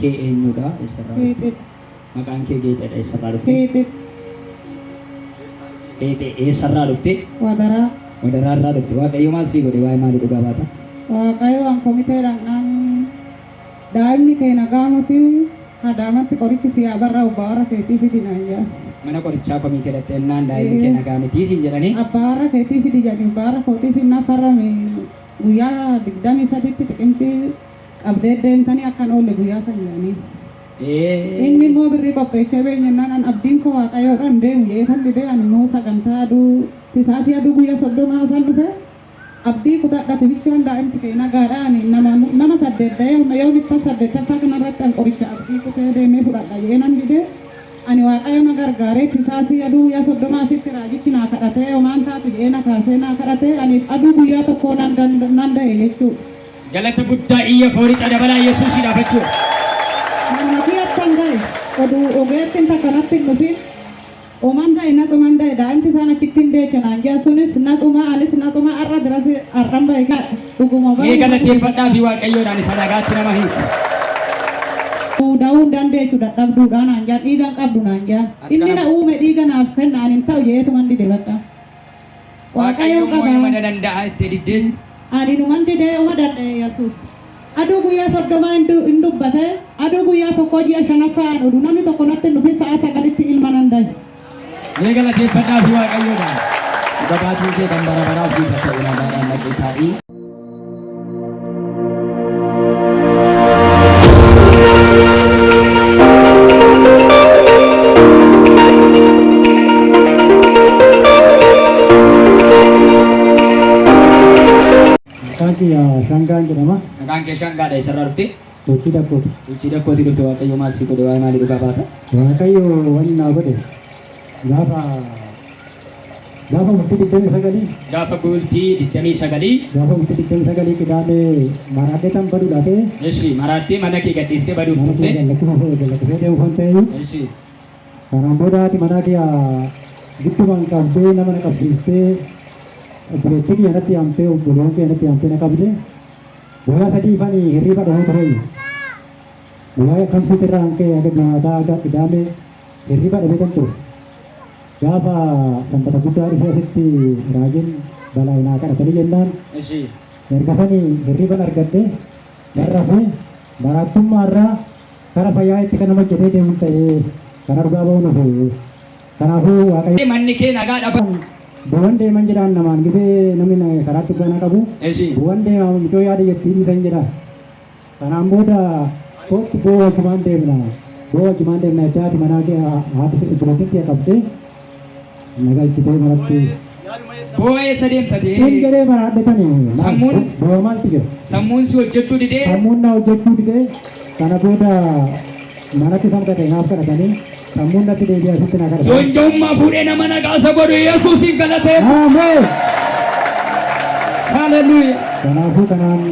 kee eenyudha? Eessarraa dhufte? Maqaan kee Geetedha. Eessarraa dhufte? Geete eessarraa dhufte? Wadaraa. Wadaraarraa dhufte. Waaqayyo maal sii godhe? Waa'ee maalii dhugaa baata? Waaqayyo waan komiteedhaan daa'imni kee nagaamuti hadaamatti qorichi si abarraa abbaa warra keetii fidi naan jedhan. Mana qorichaa komiteedhatti ennaan daa'imni kee nagaamiti siin jedhanii? Abbaa warra keetii fidi jedhanii abbaa warra kootii finna farrame guyyaa 23tti xiqimti qabdee deemtanii akkan oolle guyyaa san jedhanii. Inni immoo birrii qopheessee beenyannaan abdiin koo waaqayyoodhaan deemu jeetan didee ani immoo sagantaa aduu tisaasii aduu guyyaa 30 san dhufe abdii kutadhate bichaan daa'imti kee nagaadhaan nama 8 yoo bitta 8ffaa kanarratti an qoricha abdii kutee deemee fudhadha jeenan didee ani waaqayyo na gargaaree tisaasii aduu guyyaa 30 asitti raajichi naa kadhatee homaan taatu jeena kaasee naa kadhatee ani aduu guyyaa tokkoo nan da'e jechuudha. Galata guddaa iyya fooricha dabalaa Yesuusiidhaaf jechuudha. Namni akkan ta'e oduu ogeettiin takkanatti hin dhufin homaan ta'e natsumaan ta'e daa'imti isaan achitti hin deechanaan jaa sunis natsumaa anis natsumaa arra diras arran ba'e dhuguma baay'ee. Mee galateeffadhaa fi waaqayyoodhaan isa nagaatti nama hiiku. Daa'uu hin dandeechu dadhabduudhaan naan jaa dhiigan qabdu naan jaa inni na uume dhiiga naaf kennaan hin ta'u jeetuman dide bakka. Waaqayyo uumaa danda'a itti diddeen. Ani numan didee uma danda'e Yesuus. Aduu guyyaa 30 hin dubbate aduu guyyaa tokko ji'a 5ffaan oduu namni tokko natti dhufe sa'a 9tti ilma nan da'e. Mee galateeffadhaa fi waaqayyoodhaan dhugaatiin kee kan bara baraa siif haa ta'u nagaadhaan dhaqee taa'ii. Shangaan jedhama. Maqaan kee Shangaadha. Eessarraa dhufte? Duuchii Dakkooti. Duuchii Dakkooti dhufte. Waaqayyo maal sii godhe? Waa'ee maalii dhugaa baata? Waaqayyo wanni naa godhe gaafa bultii 29 gaafa bultii 29 gaafa bultii 29 qidaamee maraadhee tan baduudha ta'e. Eshi maraattee mana kee gadhiistee baduuf turte. Lakkisee deemu kan ta'e. Eshi kanaan booda haati manaa kee giddumaan qabdee nama na qabsiistee obboleettii kiyya natti yaamtee obboloon kiyya natti yaamtee na qabde guyyaa 3 fani hirriba dhahuu ture guyyaa kamsiit irraa hankee aga gamaataa aga qidaamee hirriba dhabee kan ture gaafa sanbata guddaa dhufee asitti raajiin balaa naa kadhatanii jennaan erga sanii hirriban argadde narrafee baraattummaa irraa kara fayyaa itti kan nama hojjetee deemu ta'ee kan argaa ba'u nufu kanaafuu waaqayyo manni kee nagaa dhaba. Buwan deeman jedhaan namaan gisee namni karaatti gana qabu. Buwan deeman mucoo yaada jettii dhiisan jedha. Kanaan booda tokko boo wajjumaan deemna. Boo wajjumaan deemna isaati manaa kee haati ijoolleetti qabdee nagalchitee maratti. Boo eessa deemtate? Kun jedhee maraadhetani. Sammuun boo maalti jira? Sammuun si hojjechuu didee? Sammuun na hojjechuu didee kana booda manatti san gate naaf kadhatanii sammuun natti deebi'ee asitti na kadhata. Joonjommaa fuudhee nama nagaasa godhu Yesuusiif galatee. Ameen. Haleluuyaa. Kanaafuu kanaan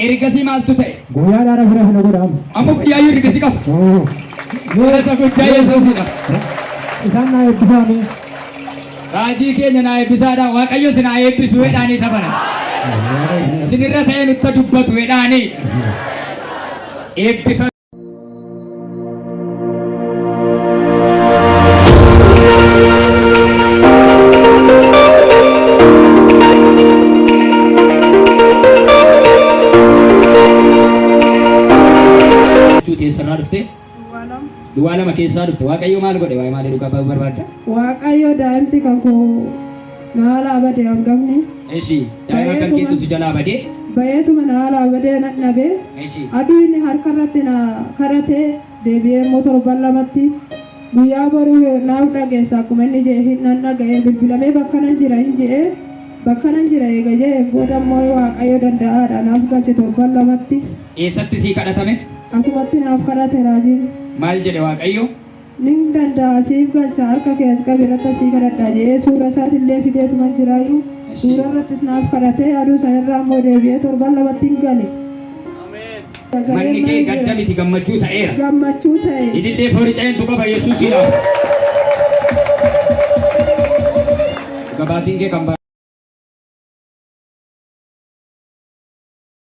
ergasii maaltu ta'e? guyyaadhaan fira fina godhamu. Amma guyyaa ergasii qaba. Galata guddaa Yesuusidha. Isaan naa eebbisaame. Raajii keenya naa eebbisaadhaan Waaqayyo si naa eebbisu wedhaanii isa bana. Sinirra ta'ee nutti dubbatu wedhaanii. Eebbifa. Eessarraa dhufte? Duwwaa lama keessaa dhufte. Waaqayyo maal godhe? Waa'ee maalii dhugaa ba'uu barbaadda? Waaqayyo daa'imti kan koo naala abadee hangafni. Eshi daa'ima kan keetu si jalaa badee? Bayeetuma naala abadee nadhabee. Eshi aduu inni harka irratti na kadhatee deebi'ee immoo torban lamatti guyyaa boruu naaf dhageessa akkuma inni jee nan dhaga'ee bilbilamee bakka nan jira hin je'ee bakka nan jira eega jee booda immoo Waaqayyo danda'aadha naaf galche torban lamatti. Eessatti sii kadhatame? Asumatti naaf kadhate raajiin. Maal jedhe Waaqayyo? Nin danda'a siif galcha harka kee as qabirratti sii kadhadha jedhee suura isaatillee fideetuma jiraayyuu suura irrattis naaf kadhatee aduu sanirraa immoo deebi'ee torban lamatti hin gale. Manni kee gadda miti gammachuu ta'eera. Gammachuu ta'e. Idillee fooriceen tu qaba Yesuusiidhaaf. Gabaatiin kee kan